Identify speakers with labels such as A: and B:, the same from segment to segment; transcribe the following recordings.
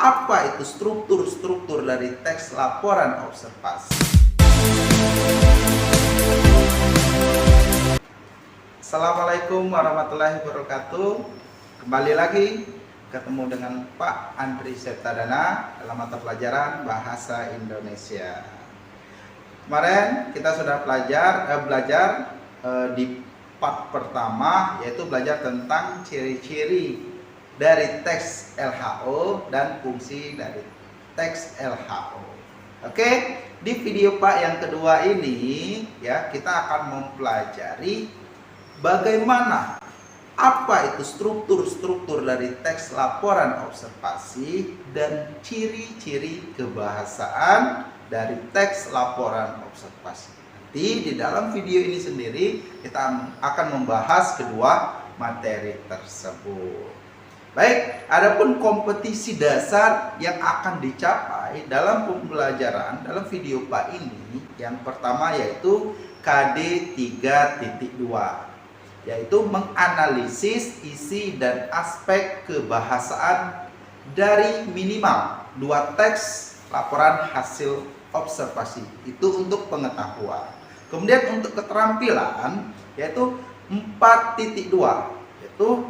A: apa itu struktur-struktur dari teks laporan observasi. Assalamualaikum warahmatullahi wabarakatuh. Kembali lagi ketemu dengan Pak Andri Septadana dalam mata pelajaran Bahasa Indonesia. Kemarin kita sudah belajar di part pertama, yaitu belajar tentang ciri-ciri dari teks LHO dan fungsi dari teks LHO. Oke, di video Pak yang kedua ini ya, kita akan mempelajari bagaimana apa itu struktur-struktur dari teks laporan observasi dan ciri-ciri kebahasaan dari teks laporan observasi. Nanti di dalam video ini sendiri kita akan membahas kedua materi tersebut. Baik, adapun kompetisi dasar yang akan dicapai dalam pembelajaran dalam video Pak ini, yang pertama yaitu KD 3.2, yaitu menganalisis isi dan aspek kebahasaan dari minimal 2 teks laporan hasil observasi. Itu untuk pengetahuan. Kemudian untuk keterampilan yaitu 4.2, yaitu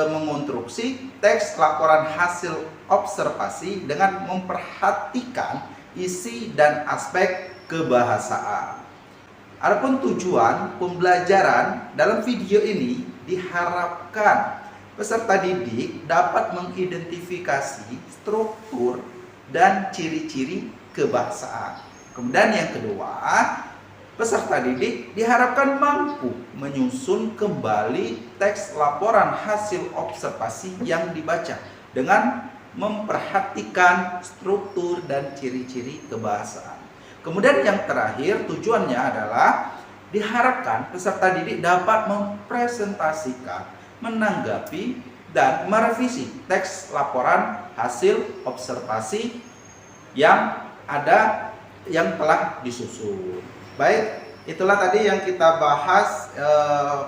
A: mengonstruksi teks laporan hasil observasi dengan memperhatikan isi dan aspek kebahasaan. Adapun tujuan pembelajaran dalam video ini diharapkan peserta didik dapat mengidentifikasi struktur dan ciri-ciri kebahasaan. Kemudian yang kedua, peserta didik diharapkan mampu menyusun kembali teks laporan hasil observasi yang dibaca dengan memperhatikan struktur dan ciri-ciri kebahasaan. Kemudian yang terakhir, tujuannya adalah diharapkan peserta didik dapat mempresentasikan, menanggapi, dan merevisi teks laporan hasil observasi yang telah disusun. Baik, itulah tadi yang kita bahas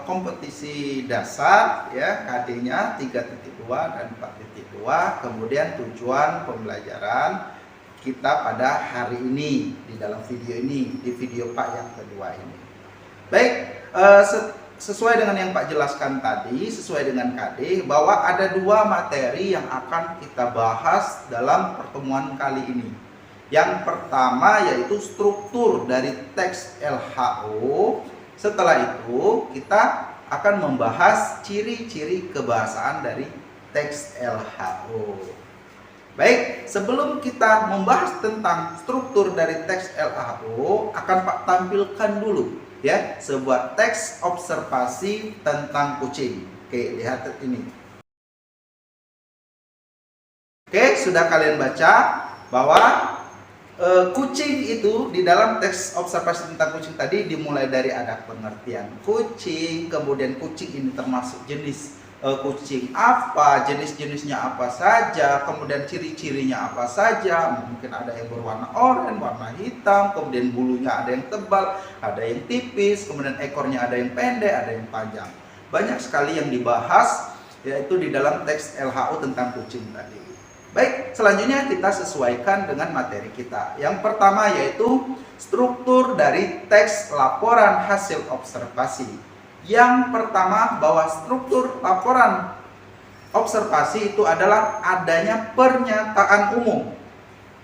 A: kompetisi dasar ya, KD-nya 3.2 dan 4.2, kemudian tujuan pembelajaran kita pada hari ini di dalam video ini, di video Pak yang kedua ini. Baik, sesuai dengan yang Pak jelaskan tadi, sesuai dengan KD, bahwa ada 2 materi yang akan kita bahas dalam pertemuan kali ini. Yang pertama yaitu struktur dari teks LHO. Setelah itu kita akan membahas ciri-ciri kebahasaan dari teks LHO. Baik, sebelum kita membahas tentang struktur dari teks LHO, akan Pak tampilkan dulu ya sebuah teks observasi tentang kucing. Oke, lihat ini. Oke, sudah kalian baca bahwa kucing itu di dalam teks observasi tentang kucing tadi dimulai dari ada pengertian kucing, kemudian kucing ini termasuk jenis kucing apa, jenis-jenisnya apa saja, kemudian ciri-cirinya apa saja. Mungkin ada yang berwarna oranye, warna hitam, kemudian bulunya ada yang tebal, ada yang tipis, kemudian ekornya ada yang pendek, ada yang panjang. Banyak sekali yang dibahas yaitu di dalam teks LHO tentang kucing tadi. Baik, selanjutnya kita sesuaikan dengan materi kita. Yang pertama yaitu struktur dari teks laporan hasil observasi. Yang pertama, bahwa struktur laporan observasi itu adalah adanya pernyataan umum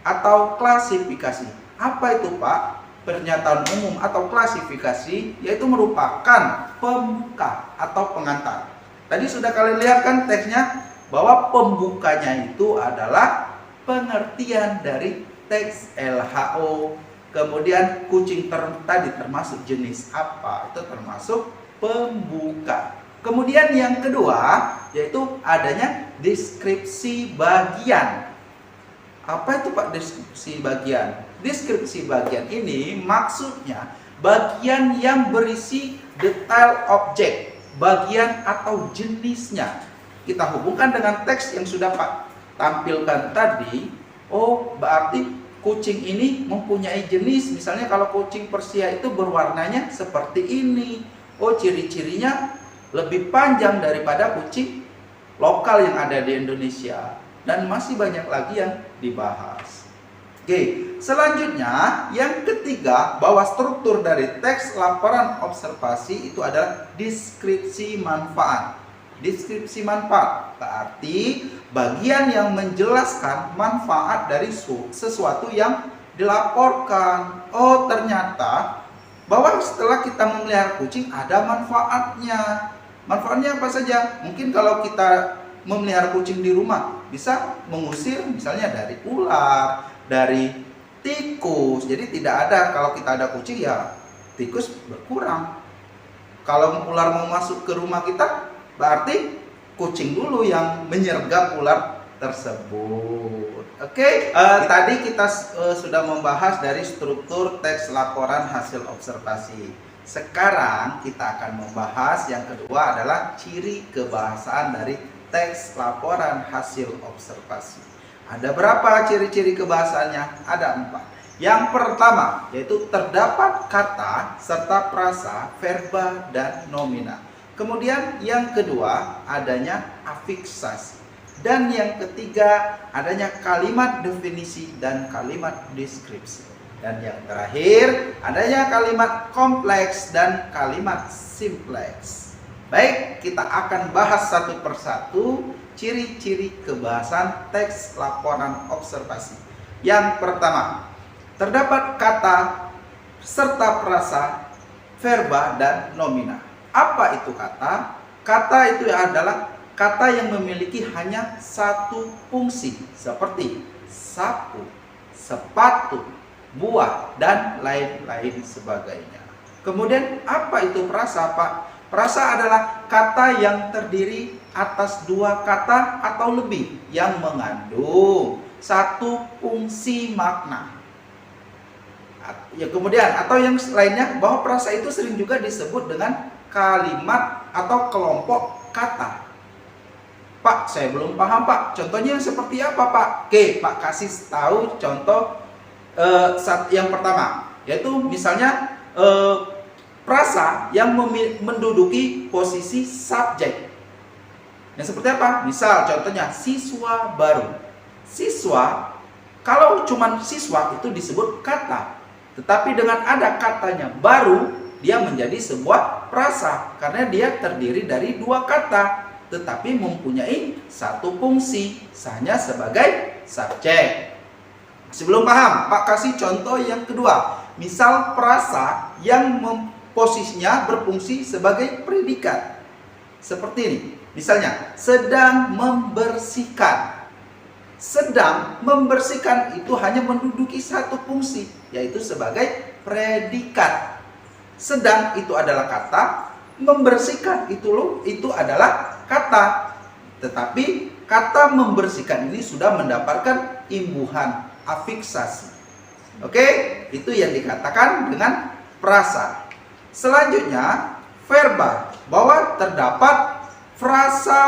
A: atau klasifikasi. Apa itu Pak? Pernyataan umum atau klasifikasi yaitu merupakan pembuka atau pengantar. Tadi sudah kalian lihat kan teksnya, bahwa pembukanya itu adalah pengertian dari teks LHO. Kemudian kucing tadi termasuk jenis apa? Itu termasuk pembuka. Kemudian yang kedua yaitu adanya deskripsi bagian. Apa itu Pak deskripsi bagian? Deskripsi bagian ini maksudnya bagian yang berisi detail objek, bagian atau jenisnya. Kita hubungkan dengan teks yang sudah Pak tampilkan tadi. Oh, berarti kucing ini mempunyai jenis. Misalnya kalau kucing Persia itu berwarnanya seperti ini. Oh, ciri-cirinya lebih panjang daripada kucing lokal yang ada di Indonesia. dan masih banyak lagi yang dibahas. Oke, selanjutnya yang ketiga, bahwa struktur dari teks laporan observasi itu adalah deskripsi manfaat. Deskripsi manfaat berarti bagian yang menjelaskan manfaat dari sesuatu yang dilaporkan. Oh, ternyata bahwa setelah kita memelihara kucing ada manfaatnya. Manfaatnya apa saja? Mungkin kalau kita memelihara kucing di rumah bisa mengusir misalnya dari ular, dari tikus. Jadi tidak ada, kalau kita ada kucing ya tikus berkurang. Kalau ular mau masuk ke rumah kita berarti kucing dulu yang menyergap ular tersebut. Oke, tadi kita sudah membahas dari struktur teks laporan hasil observasi. Sekarang kita akan membahas yang kedua adalah ciri kebahasaan dari teks laporan hasil observasi. Ada berapa ciri-ciri kebahasaannya? Ada 4. Yang pertama yaitu terdapat kata serta frasa, verba, dan nomina. Kemudian yang kedua adanya afiksasi. Dan yang ketiga adanya kalimat definisi dan kalimat deskripsi. Dan yang terakhir adanya kalimat kompleks dan kalimat simpleks. Baik, kita akan bahas satu persatu ciri-ciri kebahasan teks laporan observasi. Yang pertama, terdapat kata serta frasa, verba, dan nomina. Apa itu kata? Kata itu adalah kata yang memiliki hanya satu fungsi, seperti sapu, sepatu, buah, dan lain-lain sebagainya. Kemudian apa itu frasa, Pak? Frasa adalah kata yang terdiri atas 2 kata atau lebih yang mengandung satu fungsi makna. Ya, kemudian atau yang lainnya, bahwa frasa itu sering juga disebut dengan kalimat atau kelompok kata. Pak, saya belum paham, Pak. Contohnya seperti apa, Pak? Oke, Pak kasih tahu contoh yang pertama, yaitu misalnya frasa yang menduduki posisi subjek. Yang seperti apa? Misal contohnya siswa baru. Siswa, kalau cuma siswa itu disebut kata. Tetapi dengan ada katanya baru, dia menjadi sebuah frasa karena dia terdiri dari 2 kata tetapi mempunyai satu fungsi, hanya sebagai subjek. Sebelum paham, Pak kasih contoh yang kedua. Misal frasa yang posisinya berfungsi sebagai predikat. Seperti ini. Misalnya, sedang membersihkan. Sedang membersihkan itu hanya menduduki satu fungsi, yaitu sebagai predikat. Sedang itu adalah kata, membersihkan itu adalah kata. Tetapi kata membersihkan ini sudah mendapatkan imbuhan afiksasi. Oke, itu yang dikatakan dengan frasa. Selanjutnya, verba, bahwa terdapat frasa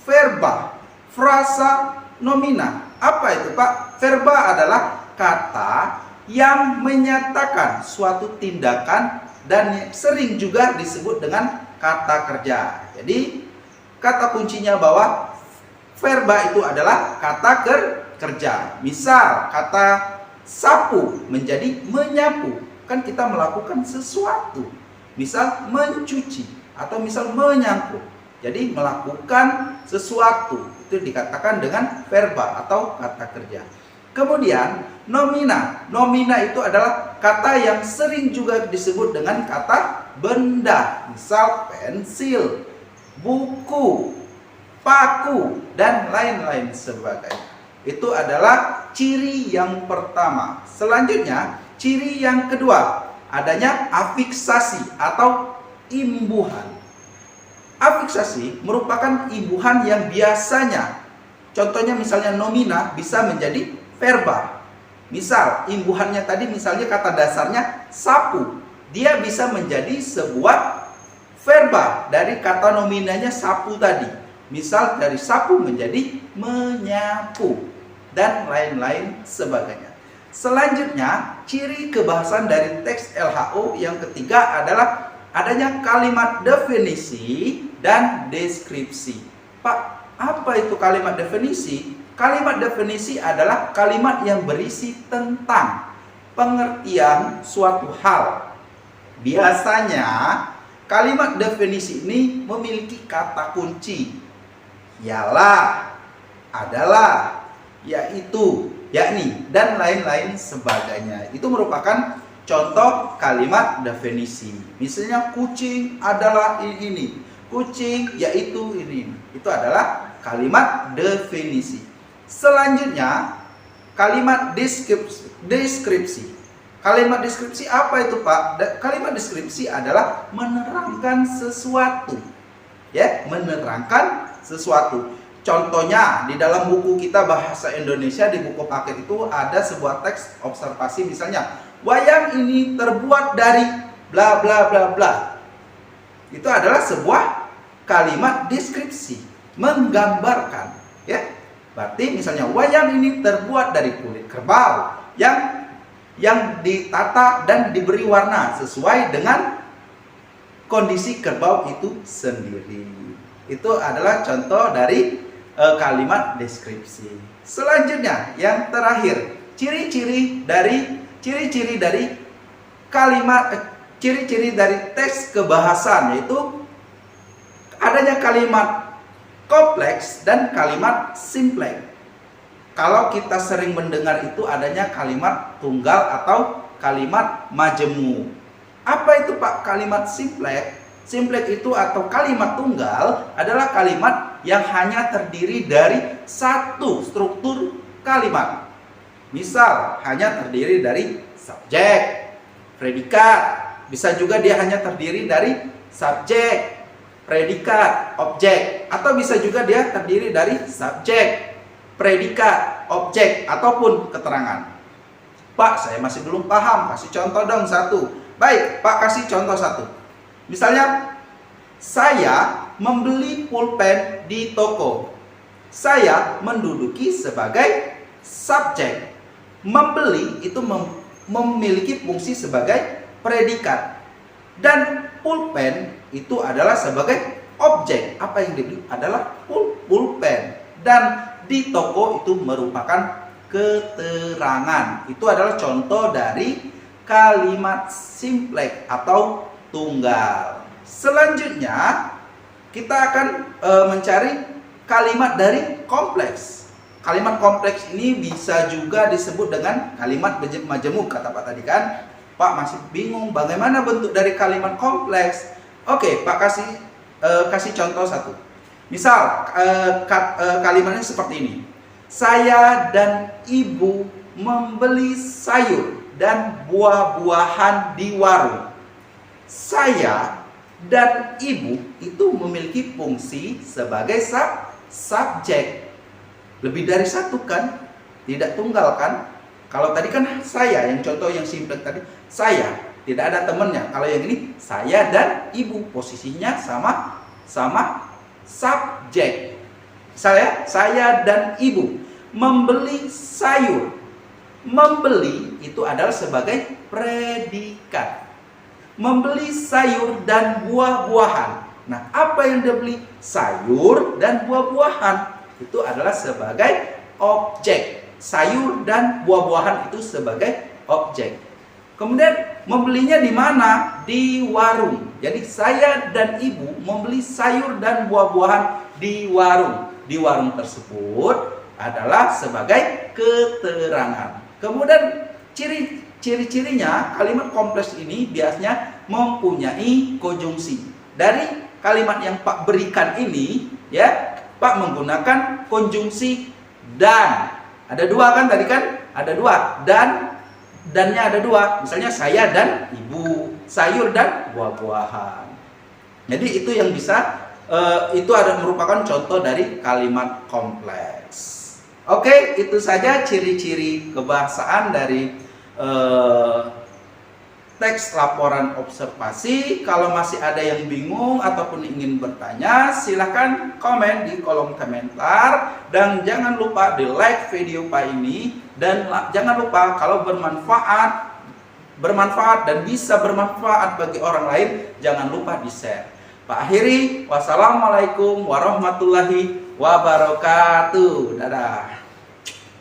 A: verba, frasa nomina. Apa itu, Pak? Verba adalah kata yang menyatakan suatu tindakan dan sering juga disebut dengan kata kerja. Jadi kata kuncinya bahwa verba itu adalah kata kerja. Misal kata sapu menjadi menyapu, kan kita melakukan sesuatu. Misal mencuci atau misal menyapu. Jadi melakukan sesuatu itu dikatakan dengan verba atau kata kerja. Kemudian nomina. Nomina itu adalah kata yang sering juga disebut dengan kata benda. Misal pensil, buku, paku, dan lain-lain sebagainya. Itu adalah ciri yang pertama. Selanjutnya, ciri yang kedua, adanya afiksasi atau imbuhan. Afiksasi merupakan imbuhan yang biasanya, contohnya misalnya nomina bisa menjadi verba. Misal imbuhannya tadi misalnya kata dasarnya sapu, dia bisa menjadi sebuah verba dari kata nominanya sapu tadi. Misal dari sapu menjadi menyapu dan lain-lain sebagainya. Selanjutnya, ciri kebahasan dari teks LHO yang ketiga adalah adanya kalimat definisi dan deskripsi. Pak, apa itu kalimat definisi? Kalimat definisi adalah kalimat yang berisi tentang pengertian suatu hal. Biasanya kalimat definisi ini memiliki kata kunci. Ialah, adalah, yaitu, yakni, dan lain-lain sebagainya. Itu merupakan contoh kalimat definisi. Misalnya kucing adalah ini, kucing yaitu ini. Itu adalah kalimat definisi. Selanjutnya kalimat deskripsi. Kalimat deskripsi apa itu, Pak? Kalimat deskripsi adalah menerangkan sesuatu. Ya, menerangkan sesuatu. Contohnya di dalam buku kita bahasa Indonesia di buku paket itu ada sebuah teks observasi, misalnya wayang ini terbuat dari bla bla bla bla. Itu adalah sebuah kalimat deskripsi, menggambarkan, ya. Berarti misalnya wayang ini terbuat dari kulit kerbau yang ditata dan diberi warna sesuai dengan kondisi kerbau itu sendiri. Itu adalah contoh dari kalimat deskripsi. Selanjutnya yang terakhir, ciri-ciri dari kalimat, ciri-ciri dari teks kebahasan, yaitu adanya kalimat kompleks dan kalimat simpleks. Kalau kita sering mendengar itu adanya kalimat tunggal atau kalimat majemuk. Apa itu, Pak, kalimat simpleks? Simpleks itu atau kalimat tunggal adalah kalimat yang hanya terdiri dari satu struktur kalimat. Misal, hanya terdiri dari subjek, predikat. Bisa juga dia hanya terdiri dari subjek, predikat, objek. Atau bisa juga dia terdiri dari subjek, predikat, objek, ataupun keterangan. Pak, saya masih belum paham. Kasih contoh dong satu. Baik, Pak, kasih contoh satu. Misalnya, saya membeli pulpen di toko. Saya menduduki sebagai subjek. Membeli itu memiliki fungsi sebagai predikat. Dan pulpen itu adalah sebagai objek. Apa yang dibeli adalah pulpen. Dan di toko itu merupakan keterangan. Itu adalah contoh dari kalimat simpleks atau tunggal. Selanjutnya kita akan mencari kalimat dari kompleks. Kalimat kompleks ini bisa juga disebut dengan kalimat majemuk, kata Pak tadi kan. Pak masih bingung bagaimana bentuk dari kalimat kompleks. Oke, Pak kasih contoh satu. Misal kalimatnya seperti ini. Saya dan ibu membeli sayur dan buah-buahan di warung. Saya dan ibu itu memiliki fungsi sebagai subjek. Lebih dari satu kan? Tidak tunggal kan? Kalau tadi kan saya, yang contoh yang simple tadi, saya, tidak ada temannya. Kalau yang ini, saya dan ibu, posisinya sama subjek. Saya dan ibu membeli sayur. Membeli itu adalah sebagai predikat. Membeli sayur dan buah-buahan. Nah, apa yang dibeli? Sayur dan buah-buahan. Itu adalah sebagai objek. Sayur dan buah-buahan itu sebagai objek. Kemudian membelinya di mana? Di warung. Jadi saya dan ibu membeli sayur dan buah-buahan di warung. Di warung tersebut adalah sebagai keterangan. Kemudian ciri-cirinya kalimat kompleks ini biasanya mempunyai konjungsi. Dari kalimat yang Pak berikan ini, ya, Pak menggunakan konjungsi dan. Ada dua kan tadi kan? Ada dua. Dannya ada dua. Misalnya saya dan ibu, sayur dan buah-buahan. Jadi itu yang bisa itu ada merupakan contoh dari kalimat kompleks. Oke, itu saja ciri-ciri kebahasaan dari teks laporan observasi. Kalau masih ada yang bingung ataupun ingin bertanya, silahkan komen di kolom komentar. Dan jangan lupa di like video Pak ini. Dan jangan lupa kalau bermanfaat dan bisa bermanfaat bagi orang lain, jangan lupa di share. Pak akhiri, wassalamualaikum warahmatullahi wabarakatuh. Dadah.